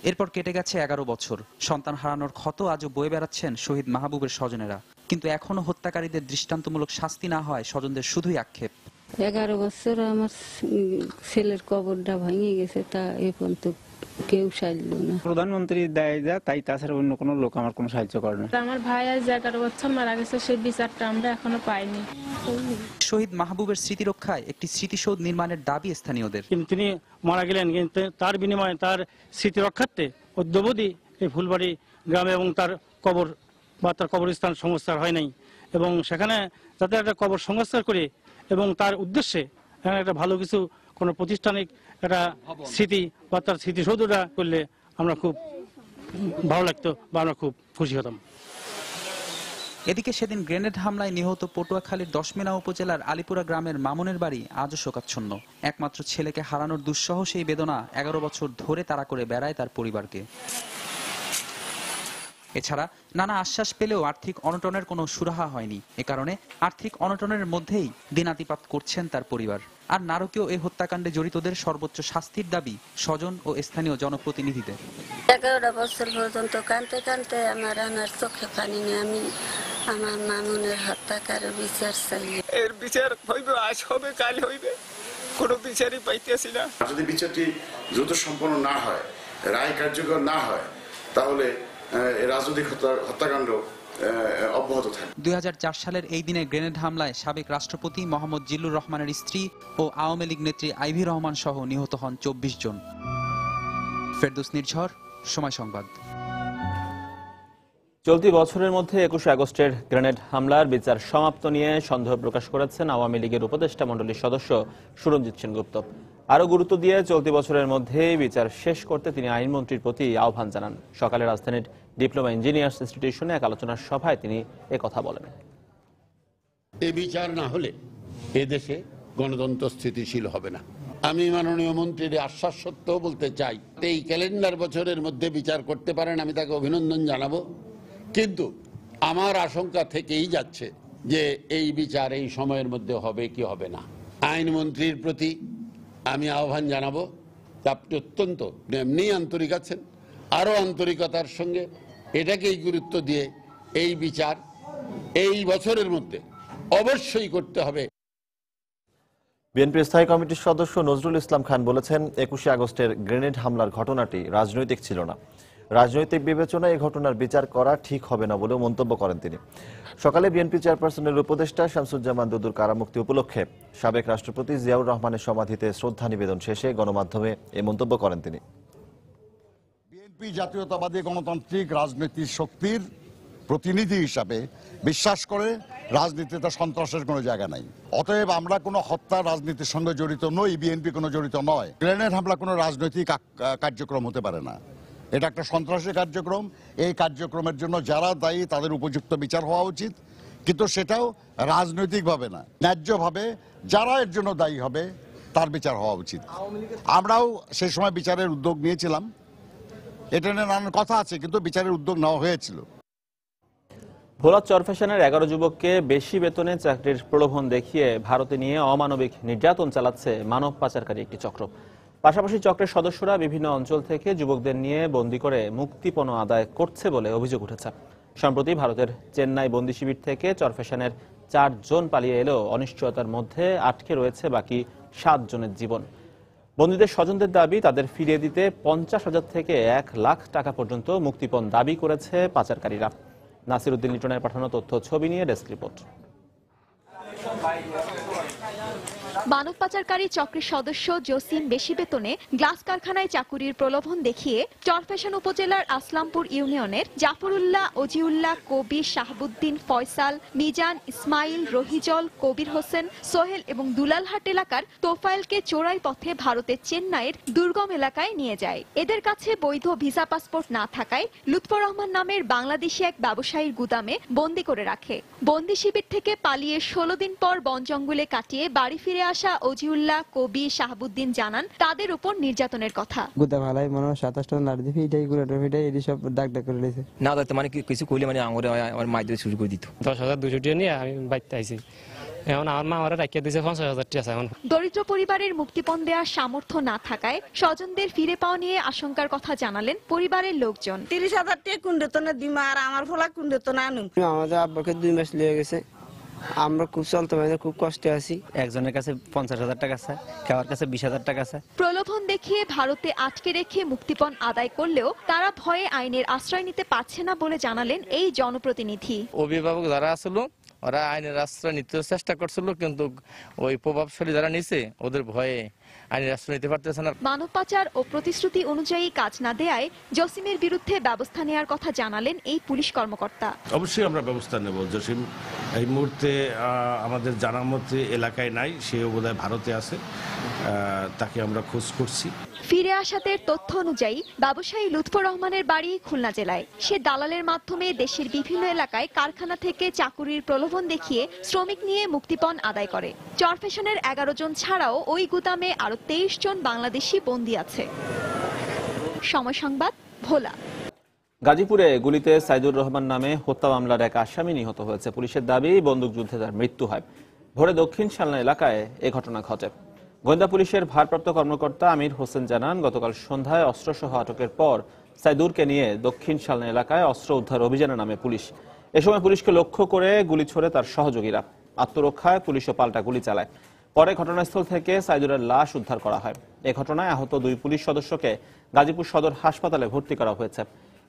এরপর কেটে গেছে 11 বছর। সন্তান হারানোর ক্ষত আজও বয়ে বেড়াচ্ছেন শহীদ মাহবুবের স্বজনেরা। কিন্তু এখনো হত্যাকারীদের দৃষ্টান্তমূলক শাস্তি না হয় স্বজনদের শুধুই আক্ষেপ। 11 বছর আমার ছেলের কবরটা ভেঙে গেছে, তা এ পর্যন্ত কেউ সাহায্য না। প্রধানমন্ত্রী দেয় যা তাই, তাছাড়া অন্য কোনো লোক আমার কোনো সাহায্য করে না। আমার ভাই আজ 11 বছর মারা গেছে, সেই বিচারটা আমরা এখনো পাইনি। শহীদ মাহবুবের স্মৃতি রক্ষায় একটি স্মৃতিসৌধ নির্মাণের দাবি স্থানীয়দের। কিন্তু তিনি মারা গেলেন, কিন্তু তার বিনিময়ে তার স্মৃতি রক্ষার্থে অদ্যবধি এই ফুলবাড়ি গ্রামে এবং তার কবর বা তার কবরস্থান সংস্কার হয় নাই, এবং সেখানে যাতে একটা কবর সংস্কার করে এবং তার উদ্দেশ্যে একটা ভালো কিছু কোনো প্রতিষ্ঠানিক একটা স্মৃতি বা তার স্মৃতিসৌধটা করলে আমরা খুব ভালো লাগতো বা আমরা খুব খুশি হতাম। এদিকে সেদিন গ্রেনেড হামলায় নিহত পটুয়াখালীর দশমিনা উপজেলার আলিপুরা গ্রামের মামুনের বাড়ি আজও শোকাচ্ছন্ন। একমাত্র ছেলেকে হারানোর দুঃসহ সেই বেদনা 11 বছর ধরে তাড়া করে বেড়ায় তার পরিবারকে। এছাড়া নানা আশ্বাস পেলেও আর্থিক অনটনের কোনো সুরাহা হয়নি। এ কারণে আর্থিক অনটনের মধ্যেই দিনাতিপাত করছেন তার পরিবার। আর নারকীয় এই হত্যাকাণ্ডে জড়িতদের সর্বোচ্চ শাস্তির দাবি স্বজন ও স্থানীয় জনপ্রতিনিধিদের। 11 বছর পর্যন্ত কাঁদতে কাঁদতে আমার চোখে পানি নিয়ে আমি আমার মামুনের হত্যাকারের বিচার চাই। এর বিচার হইবে, আজ হবে, কাল হইবে, কোনো বিচারই পাইতেছি না। যদি বিচারটি দ্রুত সম্পন্ন না হয়, রায় কার্যকর না হয়, তাহলে রাজনৈতিক হত্যাকাণ্ড অব্যাহত থাকে। 2004 সালের এই দিনে গ্রেনেড হামলায় সাবেক রাষ্ট্রপতি মোহাম্মদ জিল্লুর রহমানের স্ত্রী ও আওয়ামী লীগ নেত্রী আইভি রহমান সহ নিহত হন 24 জন। ফেরদৌস নির্ঝর, সময় সংবাদ। চলতি বছরের মধ্যে 21শে আগস্টের গ্রেনেড হামলার বিচার সমাপ্ত নিয়ে সন্দেহ প্রকাশ করেছেন আওয়ামী লীগের উপদেষ্টা মণ্ডলীর সদস্য সুরঞ্জিত সেনগুপ্ত। আরও গুরুত্ব দিয়ে চলতি বছরের মধ্যেই বিচার শেষ করতে তিনি আইনমন্ত্রীর প্রতি আহ্বান জানান। সকালে রাজধানীর ডিপ্লোমা ইঞ্জিনিয়ার্স ইনস্টিটিউশনে এক আলোচনার সভায় তিনি একথা বলেন। এই বিচার না হলে এদেশে গণতন্ত্র স্থিতিশীল হবে না। আমি মাননীয় মন্ত্রীর আশ্বাস সত্ত্বেও বলতে চাই, এই ক্যালেন্ডার বছরের মধ্যে বিচার করতে পারেন, আমি তাকে অভিনন্দন জানাবো। কিন্তু আমার আশঙ্কা থেকেই যাচ্ছে যে এই বিচার এই সময়ের মধ্যে হবে কি হবে না। আইনমন্ত্রীর প্রতি আমি আহ্বান জানাবো, আপনি অত্যন্ত এমনি আন্তরিক আছেন, আরও আন্তরিকতার সঙ্গে এটাকেই গুরুত্ব দিয়ে এই বিচার এই বছরের মধ্যে অবশ্যই করতে হবে। বিএনপির স্থায়ী কমিটির সদস্য নজরুল ইসলাম খান বলেছেন, 21শে আগস্টের গ্রেনেড হামলার ঘটনাটি রাজনৈতিক ছিল না। রাজনৈতিক বিবেচনায় এই ঘটনার বিচার করা ঠিক হবে না বলেও মন্তব্য করেন তিনি। সকালে বিএনপি চেয়ারপারসনের উপদেষ্টা শামসুজ্জামান দুদুর কারামুক্তি উপলক্ষে সাবেক রাষ্ট্রপতি জিয়াউর রহমানের সমাধিতে শ্রদ্ধা নিবেদন শেষে গণমাধ্যমে এই মন্তব্য করেন তিনি। বিএনপি জাতীয়তাবাদী গণতান্ত্রিক রাজনৈতিক শক্তির প্রতিনিধি হিসাবে বিশ্বাস করে রাজনীতিতে সন্ত্রাসের কোনো জায়গা নাই। অতএব আমরা কোনো হত্যা রাজনীতির সঙ্গে জড়িত নই, বিএনপি কোনো জড়িত নয়। গ্রেনেড হামলা কোনো রাজনৈতিক কার্যক্রম হতে পারে না, এটা একটা সন্ত্রাসী কার্যক্রম। এই কার্যক্রমের জন্য যারা দায়ী তাদের উপযুক্ত বিচার হওয়া উচিত, কিন্তু সেটাও রাজনৈতিকভাবে না, ন্যায্যভাবে যারা এর জন্য দায়ী হবে তার বিচার হওয়া উচিত। আমরাও সেই সময় বিচারের উদ্যোগ নিয়েছিলাম, এটা নিয়ে নানান কথা আছে, কিন্তু বিচারের উদ্যোগ নেওয়া হয়েছিল। ভোলা চরফ্যাশনের 11 যুবককে বেশি বেতনে চাকরির প্রলোভন দেখিয়ে ভারতে নিয়ে অমানবিক নির্যাতন চালাচ্ছে মানব পাচারকারী একটি চক্র। পাশাপাশি চক্রের সদস্যরা বিভিন্ন অঞ্চল থেকে যুবকদের নিয়ে বন্দী করে মুক্তিপণ আদায় করছে বলে অভিযোগ উঠেছে। সম্প্রতি ভারতের চেন্নাই বন্দী শিবির থেকে চরফ্যাশনের 4 জন পালিয়ে এলেও অনিশ্চয়তার মধ্যে আটকে রয়েছে বাকি 7 জনের জীবন। বন্দীদের স্বজনদের দাবি, তাদের ফিরিয়ে দিতে 50,000 থেকে 1 লাখ টাকা পর্যন্ত মুক্তিপণ দাবি করেছে পাচারকারীরা। নাসির উদ্দিন লিটনের পাঠানো তথ্য ছবি নিয়ে ডেস্ক রিপোর্ট। মানব পাচারকারী চক্রের সদস্য জসিম বেশি বেতনে গ্লাস কারখানায় চাকুরির প্রলোভন দেখিয়ে চরফ্যাশন উপজেলার আসলামপুর ইউনিয়নের জাফরুল্লাহ, অজিউল্লাহ, কবির, শাহাবুদ্দিন, ফয়সাল, মিজান, ইসমাইল, রহিজল, কবির হোসেন, সোহেল এবং দুলালহাট এলাকার তোফায়েলকে চোরাই পথে ভারতের চেন্নাইয়ের দুর্গম এলাকায় নিয়ে যায়। এদের কাছে বৈধ ভিসা পাসপোর্ট না থাকায় লুৎফর রহমান নামের বাংলাদেশি এক ব্যবসায়ীর গুদামে বন্দী করে রাখে। বন্দী শিবির থেকে পালিয়ে 16 দিন পর বন জঙ্গলে কাটিয়ে বাড়ি ফিরে আসা অজিউল্লাহ, কবি, শাহাবুদ্দিন জানান তাদের উপর নির্যাতনের কথা। গুদামালাই মনে 27টা নাড়ি দিবি, এটাই গুড়াটা এটাই এটি সব ডাক করে দিয়েছে। না দাদা মানে কিছু কইলে মানে আমার মাইদের শুরু করে দিত। 10,200 টাকা নিয়ে আমি বাইতে আইছি। এখন আমার মা আমারে রাখিয়ে দিয়েছে 50,000 টাকা। এখন দরিদ্র পরিবারের মুক্তিপণ দেওয়ার সামর্থ্য না থাকায় স্বজনদের ফিরে পাওয়া নিয়ে আশঙ্কার কথা জানালেন পরিবারের লোকজন। 30,000 টাকা কুন্ডে তো না দিমা আর আমার ফলা কুন্ডে তো না আনুম। আমাদের আব্বাকে 2 মাস লেগে গেছে, আমরা খুব চলতে পারি না, খুব কষ্টে আছি। একজনের কাছে 50,000 টাকা আছে, কারোর কাছে 20,000 টাকা আছে। প্রলোভন দেখিয়ে ভারতে আটকে রেখে মুক্তিপণ আদায় করলেও তারা ভয়ে আইনের আশ্রয় নিতে পারছে না বলে জানালেন এই জনপ্রতিনিধি। অভিভাবক যারা আসলো ওরা আইনের আশ্রয় নিতে চেষ্টা করছিল, কিন্তু ওই প্রভাবশালী যারা নিছে ওদের ভয়ে আইনের আশ্রয় নিতে পারতেছে না। মানব পাচার ও প্রতিশ্রুতি অনুযায়ী কাজ না দেয়ায় জসিমের বিরুদ্ধে ব্যবস্থা নেওয়ার কথা জানালেন এই পুলিশ কর্মকর্তা। অবশ্যই আমরা ব্যবস্থা নেব। জসিম এই মুহূর্তে আমাদের জানার মধ্যে এলাকায় নাই, সেও বোধহয় ভারতে আছে, তাকে আমরা খোঁজ করছি। ফিরে আসাদের তথ্য অনুযায়ী ব্যবসায়ী লুৎফর রহমানের বাড়ি খুলনা জেলায়। সে দালালের মাধ্যমে দেশের বিভিন্ন এলাকায় কারখানা থেকে চাকুরির প্রলোভন দেখিয়ে শ্রমিক নিয়ে মুক্তিপণ আদায় করে। চরফ্যাশনের 11 জন ছাড়াও ওই গুদামে আরো 23 জন বাংলাদেশি বন্দী আছে। সময় সংবাদ, ভোলা। গাজীপুরে গুলিতে সাইদুর রহমান নামে হত্যা মামলার এক আসামি নিহত হয়েছে। পুলিশের দাবি, বন্দুকযুদ্ধে তার মৃত্যু হয়। ভোরে দক্ষিণ শালনা এলাকায় এ ঘটনা ঘটে। গোয়েন্দা পুলিশের ভারপ্রাপ্ত কর্মকর্তা আমির হোসেন জানান, গতকাল সন্ধ্যায় অস্ত্রসহ আটকের পর সাইদুরকে নিয়ে দক্ষিণ শালনা এলাকায় অস্ত্র উদ্ধার অভিযানে নামে পুলিশ। এ সময় পুলিশকে লক্ষ্য করে গুলি ছোড়ে তার সহযোগীরা। আত্মরক্ষায় পুলিশও পাল্টা গুলি চালায়। পরে ঘটনাস্থল থেকে সাইদুরের লাশ উদ্ধার করা হয়। এ ঘটনায় আহত 2 পুলিশ সদস্যকে গাজীপুর সদর হাসপাতালে ভর্তি করা হয়েছে।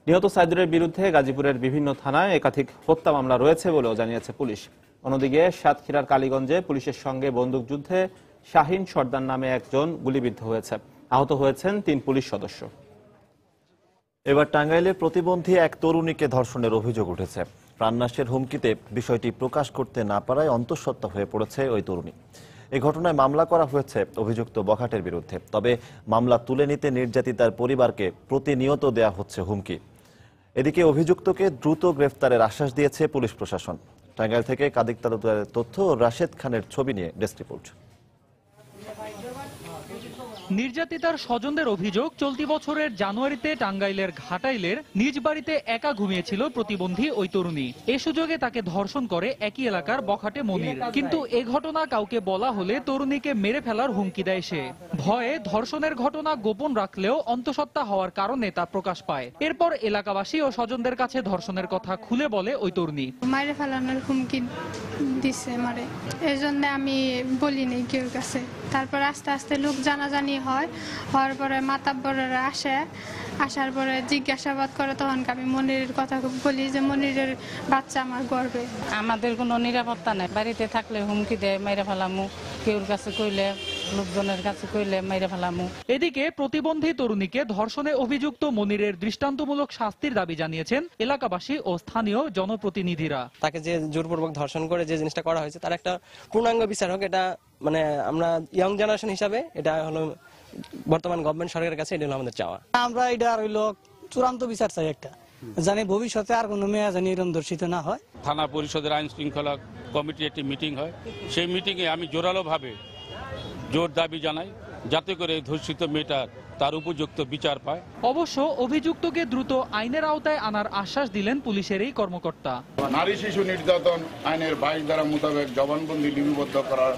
নিহত সাইদুরের বিরুদ্ধে গাজীপুরের বিভিন্ন থানায় একাধিক হত্যা মামলা রয়েছে বলেও জানিয়েছে পুলিশ। অন্যদিকে সাতক্ষীরার কালীগঞ্জে পুলিশের সঙ্গে বন্দুকযুদ্ধে শাহিন সর্দার নামে একজন গুলিবিদ্ধ হয়েছে। আহত হয়েছেন 3 পুলিশ সদস্য। এবার টাঙ্গাইলে প্রতিবন্ধী এক তরুণীকে ধর্ষণের অভিযোগ উঠেছে। প্রাণনাশের হুমকিতে বিষয়টি প্রকাশ করতে না পারায় অন্তঃসত্ত্বা হয়ে পড়েছে ওই তরুণী। এই ঘটনায় মামলা করা হয়েছে অভিযুক্ত বখাটের বিরুদ্ধে। তবে মামলা তুলে নিতে নির্যাতিতার পরিবারকে প্রতিনিয়ত দেয়া হচ্ছে হুমকি। এদিকে অভিযুক্তকে দ্রুত গ্রেফতারের আশ্বাস দিয়েছে পুলিশ প্রশাসন। টাঙ্গাইল থেকে কাদিক তালুকদারের তথ্য, রাশেদ খানের ছবি নিয়ে ডেস্ক রিপোর্ট। নির্যাতিতার স্বজনদের অভিযোগ, চলতি বছরের জানুয়ারিতে টাঙ্গাইলের ঘাটাইলের নিজ বাড়িতে একা ঘুমিয়েছিল প্রতিবন্ধী ওই তরুণী। এ সুযোগে তাকে ধর্ষণ করে একই এলাকার বখাটে মনির। কিন্তু এ ঘটনা কাউকে বলা হলে তরুণীকে মেরে ফেলার হুমকি দেয় সে। ভয়ে ধর্ষণের ঘটনা গোপন রাখলেও অন্তঃসত্ত্বা হওয়ার কারণে তা প্রকাশ পায়। এরপর এলাকাবাসী ও স্বজনদের কাছে ধর্ষণের কথা খুলে বলে ওই তরুণী। মারে ফেলানোর হুমকি দিছে মারে, এই জন্য আমি বলিনি কেউ কাছে। তারপর আস্তে আস্তে লোক জানাজানি হওয়ার পরে মাতাব্বরেরা আসার পরে জিজ্ঞাসাবাদ করে, তখন আমি মনিরের কথা বলি যে মনিরের বাচ্চা আমার গর্বে। আমাদের কোনো নিরাপত্তা নাই, বাড়িতে থাকলে হুমকি দেয়, মাইরে ফেলামু, কেউর কাছে কইলে, লোকজনের কাছে কইলে মাইরে ফেলামু। এদিকে প্রতিবন্ধী তরুণীকে ধর্ষণে অভিযুক্ত মনিরের দৃষ্টান্তমূলক শাস্তির দাবি জানিয়েছেন এলাকাবাসী ও স্থানীয় জনপ্রতিনিধিরা। তাকে যে জোরপূর্বক ধর্ষণ করে যে জিনিসটা করা হয়েছে তার একটা পূর্ণাঙ্গ বিচার হোক। এটা মানে আমরা ইয়ং জেনারেশন হিসাবে এটা হলো বর্তমান গভর্নমেন্ট সরকারের কাছে এটা হলো আমাদের চাওয়া। আমরা এটা আর হইল চূড়ান্ত বিচার চাই একটা, জানি ভবিষ্যতে আর কোনো মেয়ে জানি এরকম ধর্ষিত না হয়। থানা পরিষদের আইন শৃঙ্খলা কমিটির একটি মিটিং হয়, সেই মিটিংয়ে আমি জোরালোভাবে জোর দাবি জানাই যাতে করে ধর্ষিত মেয়েটার তার উপযুক্ত বিচার পায়। অবশ্য অভিযুক্তকে দ্রুত আইনের আওতায় আনার আশ্বাস দিলেন পুলিশের এই কর্মকর্তা। নারী শিশু নির্যাতন আইনের 22 ধারা মোতাবেক জবানবন্দি লিপিবদ্ধ করার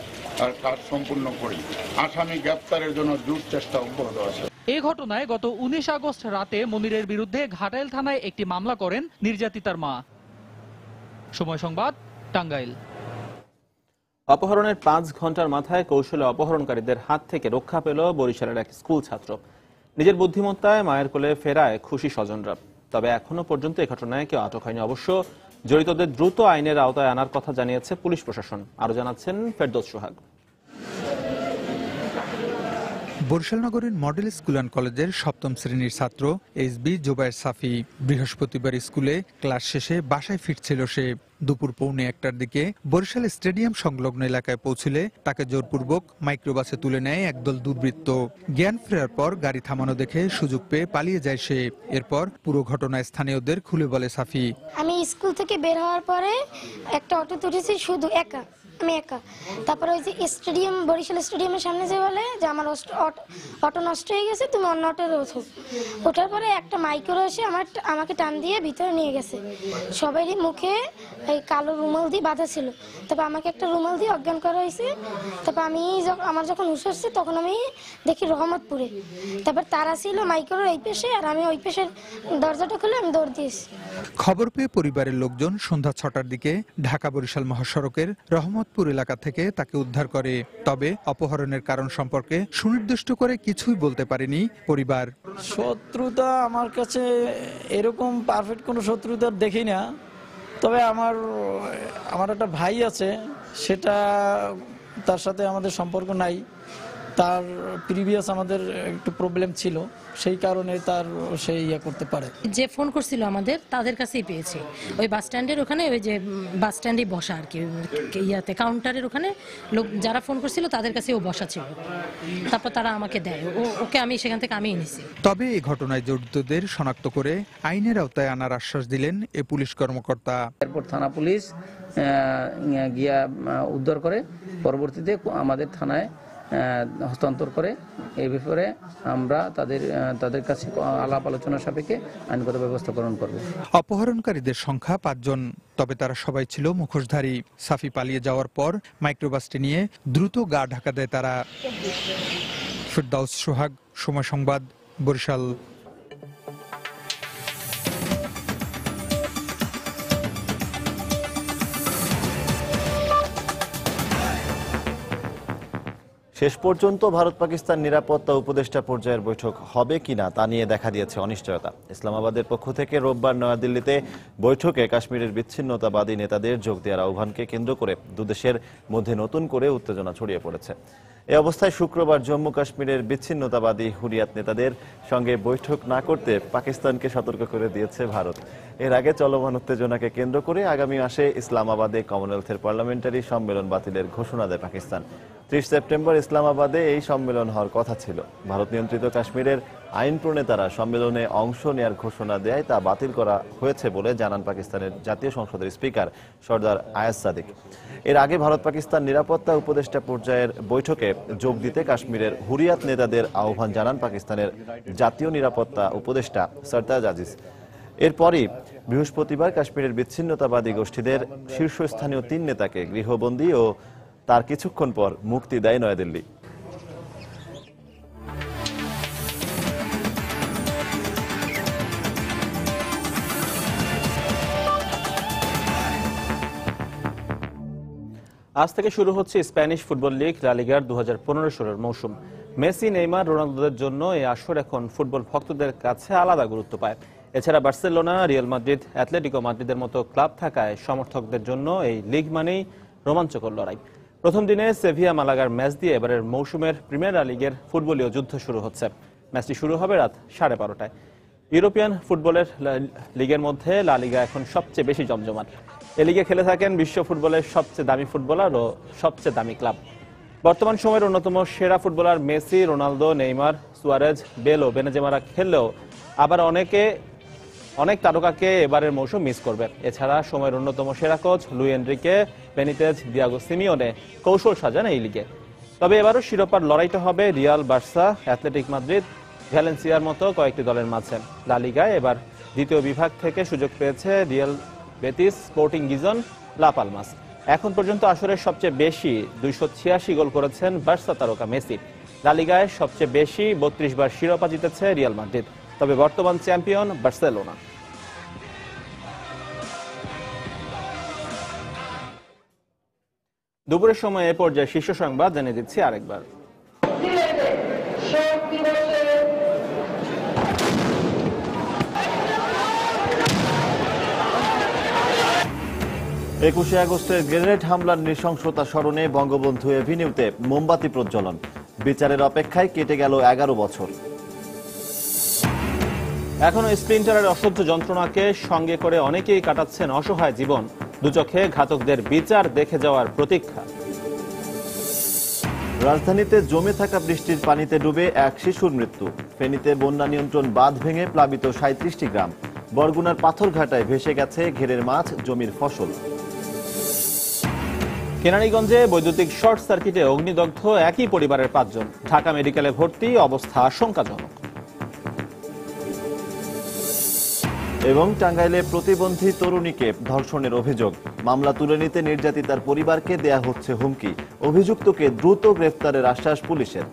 কাজ সম্পূর্ণ করি। আসামি গ্রেপ্তারের জন্য জোর চেষ্টা অব্যাহত আছে। এই ঘটনায় গত 19 আগস্ট রাতে মনিরের বিরুদ্ধে ঘাটাইল থানায় একটি মামলা করেন নির্যাতিতার মা। সময় সংবাদ, টাঙ্গাইল। অপহরণের 5 ঘন্টার মাথায় কৌশলে অপহরণকারীদের হাত থেকে রক্ষা পেল বরিশালের এক স্কুল ছাত্র। নিজের বুদ্ধিমত্তায় মায়ের কোলে ফেরায় খুশি স্বজনরা। তবে এখনো পর্যন্ত এই ঘটনায় কেউ আটক হয়নি। অবশ্য জড়িতদের দ্রুত আইনের আওতায় আনার কথা জানিয়েছে পুলিশ প্রশাসন। আরো জানাচ্ছেন ফেরদৌস সোহাগ। বরিশাল নগরীর মডেল স্কুল অ্যান্ড কলেজের 7ম শ্রেণীর ছাত্র এসবি জোবায়ের সাফি বৃহস্পতিবার স্কুলে ক্লাস শেষে বাসায় ফিরছিল সে। দুপুর 1:15টার দিকে বরিশাল স্টেডিয়াম সংলগ্ন এলাকায় পৌঁছলে তাকে জোরপূর্বক মাইক্রোবাসে তুলে নেয় একদল দুর্বৃত্ত। জ্ঞান ফেরার পর গাড়ি থামানো দেখে সুযোগ পেয়ে পালিয়ে যায় সে। এরপর পুরো ঘটনায় স্থানীয়দের খুলে বলে সাফি। আমি স্কুল থেকে বের হওয়ার পরে একটা অটোতে উঠেছি, শুধু আমি একা। তারপরে ওই যে স্টেডিয়াম, বরিশাল স্টেডিয়ামের সামনে যে বলে যে আমার অটো নষ্ট হয়ে গেছে, তুমি অন্য অটোতে ওঠো। ওঠার পরে একটা মাইক্রো এসে আমাকে টান দিয়ে ভিতরে নিয়ে গেছে। সবারই মুখে এই কালো রুমাল দিয়ে বাঁধা ছিল। তারপর আমাকে একটা রুমাল দিয়ে অজ্ঞান করা হয়েছে। তারপর আমার যখন হুঁশ আসছে তখন আমি দেখি রহমতপুরে। তারপর তারা ছিল মাইক্রোর এই পেশে, আর আমি ওই পেশের দরজাটা খুলে আমি দৌড় দিয়েছি। খবর পেয়ে পরিবারের লোকজন সন্ধ্যা 6টার দিকে ঢাকা বরিশাল মহাসড়কের রহমতপুর এলাকা থেকে তাকে উদ্ধার করে। তবে অপহরণের কারণ সম্পর্কে সুনির্দিষ্ট করে কিছুই বলতে পারেনি পরিবার। শত্রুতা আমার কাছে এরকম পারফেক্ট কোনো শত্রুতা দেখি না। তবে আমার একটা ভাই আছে, সেটা তার সাথে আমাদের সম্পর্ক নাই। তার প্রিভিয়াস আমাদের একটু প্রবলেম ছিল, সেই কারণে তার সেই ইয়ে করতে পারে। যে ফোন করছিল আমাদের তাদের কাছেই পেয়েছি। ওই বাস স্ট্যান্ডের ওখানে, ওই যে বাস স্ট্যান্ডে বসা আর কি, ইয়াতে কাউন্টারের ওখানে লোক যারা ফোন করছিল তাদের কাছে ও বসা ছিল। তারপর তারা আমাকে দেয়, ওকে আমি সেখান থেকে আমি এনেছি। তবে এই ঘটনায় জড়িতদের শনাক্ত করে আইনের আওতায় আনার আশ্বাস দিলেন এ পুলিশ কর্মকর্তা। এরপর থানা পুলিশ গিয়া উদ্ধার করে পরবর্তীতে আমাদের থানায় হস্তান্তর করে। এই ব্যাপারে আমরা তাদের কাছে আলাপ আলোচনা সাপেক্ষে আইনগত ব্যবস্থা গ্রহণ করব। অপহরণকারীদের সংখ্যা 5 জন। তবে তারা সবাই ছিল মুখোশধারী। সাফি পালিয়ে যাওয়ার পর মাইক্রোবাসটি নিয়ে দ্রুত গা ঢাকা দেয় তারা। ফেরদৌস সোহাগ, সময় সংবাদ, বরিশাল। শেষ পর্যন্ত ভারত পাকিস্তান নিরাপত্তা উপদেষ্টা পর্যায়ের বৈঠক হবে কিনা তা নিয়ে দেখা দিয়েছে অনিশ্চয়তা। ইসলামাবাদের পক্ষ থেকে রোববার নয়াদিল্লিতে বৈঠকে কাশ্মীরের বিচ্ছিন্নতাবাদী নেতাদের যোগ দেওয়ার আহ্বানকে কেন্দ্র করে দুদেশের মধ্যে নতুন করে উত্তেজনা ছড়িয়ে পড়েছে। এ অবস্থায় শুক্রবার জম্মু কাশ্মীরের বিচ্ছিন্নতাবাদী হুরিয়াত নেতাদের সঙ্গে বৈঠক না করতে পাকিস্তানকে সতর্ক করে দিয়েছে ভারত। এর আগে চলমান উত্তেজনাকে কেন্দ্র করে আগামী মাসে ইসলামাবাদে কমনওয়েলথের পার্লামেন্টারি সম্মেলন বাতিলের ঘোষণা দেয় পাকিস্তান। 30 সেপ্টেম্বর ইসলামাবাদে এই সম্মেলন হওয়ার কথা ছিল। ভারত নিয়ন্ত্রিত কাশ্মীরের আইন প্রণেতারা সম্মেলনে অংশ নেয়ার ঘোষণা দেয় তা বাতিল করা হয়েছে বলে জানান পাকিস্তানের জাতীয় সংসদের স্পিকার সর্দার আয়াজ সাদিক। এর আগে ভারত পাকিস্তান নিরাপত্তা উপদেষ্টা পর্যায়ের বৈঠকে যোগ দিতে কাশ্মীরের হুরিয়াত নেতাদের আহ্বান জানান পাকিস্তানের জাতীয় নিরাপত্তা উপদেষ্টা সরতাজ আজিজ। এরপরই বৃহস্পতিবার কাশ্মীরের বিচ্ছিন্নতাবাদী গোষ্ঠীদের শীর্ষস্থানীয় 3 নেতাকে গৃহবন্দী ও তার কিছুক্ষণ পর মুক্তি দেয় নয়াদিল্লি। আজ থেকে শুরু হচ্ছে স্প্যানিশ ফুটবল লিগ লা লিগার 2015-16 মৌসুম। মেসি, নেইমার, রোনালদোদের জন্য এই আসর এখন ফুটবল ভক্তদের কাছে আলাদা গুরুত্ব পায়। এছাড়া বার্সেলোনা, রিয়াল মাদ্রিদ, অ্যাথলেটিকো মাদ্রিদের মতো ক্লাব থাকায় সমর্থকদের জন্য এই লিগ মানেই রোমাঞ্চকর লড়াই। প্রথম দিনে সেভিয়া মালাগার ম্যাচ দিয়ে এবারের মৌসুমের প্রিমিয়ার লিগের ফুটবলীয় যুদ্ধ শুরু হচ্ছে। ম্যাচটি শুরু হবে রাত 12:30টায়। ইউরোপিয়ান ফুটবলের লিগের মধ্যে লা লিগা এখন সবচেয়ে বেশি জমজমাট। এ লিগে খেলে থাকেন বিশ্ব ফুটবলের সবচেয়ে দামি ফুটবলার ও সবচেয়ে দামি ক্লাব। বর্তমান সময়ের অন্যতম সেরা footballer Messi, Ronaldo, Neymar, Suarez, Bale ও বেনজেমারা খেললেও আবার অনেক তারকাকে এবারের মৌসুম মিস করবে। এছাড়া সময়ের অন্যতম সেরা coach Luis Enrique, Benitez, Diego Simeone কৌশল সাজান এই লিগে। তবে এবারও শিরোপার লড়াইটা হবে রিয়াল, বার্সা, অ্যাথলেটিক মাদ্রিদ, ভ্যালেন্সিয়ার মতো কয়েকটি দলের মাঝে। লা লিগায় এবার দ্বিতীয় বিভাগ থেকে সুযোগ পেয়েছে রিয়াল বেতিস, স্পোর্টিং গিজন, লা পালমাস। এখন পর্যন্ত আসরের সবচেয়ে বেশি 286 গোল করেছেন বার্সা তারকা মেসি। লা লিগায় সবচেয়ে বেশি 32 বার শিরোপা জিতেছে রিয়াল মাদ্রিদ। তবে বর্তমান চ্যাম্পিয়ন বার্সেলোনা। দুপুরের সময় এ পর্যায়ে শীর্ষ সংবাদ জানিয়ে দিচ্ছি আরেকবার। 21শে আগস্টের গ্রেনেড হামলার নৃশংসতা স্মরণে বঙ্গবন্ধু এভিনিউতে মোমবাতি প্রজ্বলন। বিচারের অপেক্ষায় কেটে গেল 11 বছর। এখনো স্প্লিন্টারের অসহ্য যন্ত্রণাকে সঙ্গে করে অনেকেই কাটাচ্ছেন অসহায় জীবন। দুচোখে ঘাতকদের বিচার দেখে যাওয়ার প্রতীক্ষা। রাজধানীতে জমে থাকা বৃষ্টির পানিতে ডুবে এক শিশুর মৃত্যু। ফেনীতে বন্যা নিয়ন্ত্রণ বাঁধ ভেঙে প্লাবিত 37টি গ্রাম। বরগুনার পাথরঘাটায় ভেসে গেছে ঘেরের মাছ, জমির ফসল। কেরানীগঞ্জে বৈদ্যুতিক শর্ট সার্কিটে অগ্নিদগ্ধ একই পরিবারের 5 জন। ঢাকা মেডিকেলে ভর্তি, অবস্থা আশঙ্কাজনক। এবং টাঙ্গাইলে প্রতিবন্ধী তরুণীকে ধর্ষণের অভিযোগ। মামলা তুলে নিতে নির্যাতিতার পরিবারকে দেয়া হচ্ছে হুমকি। অভিযুক্তকে দ্রুত গ্রেফতারের আশ্বাস পুলিশের।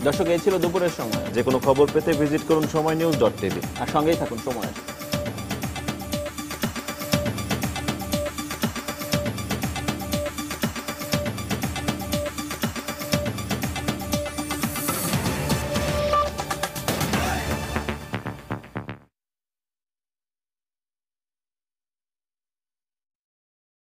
দর্শক, এই ছিল দুপুরের সময়। যে কোনো খবর পেতে ভিজিট করুন সময়নিউজ.tv আর সঙ্গেই থাকুন সময়।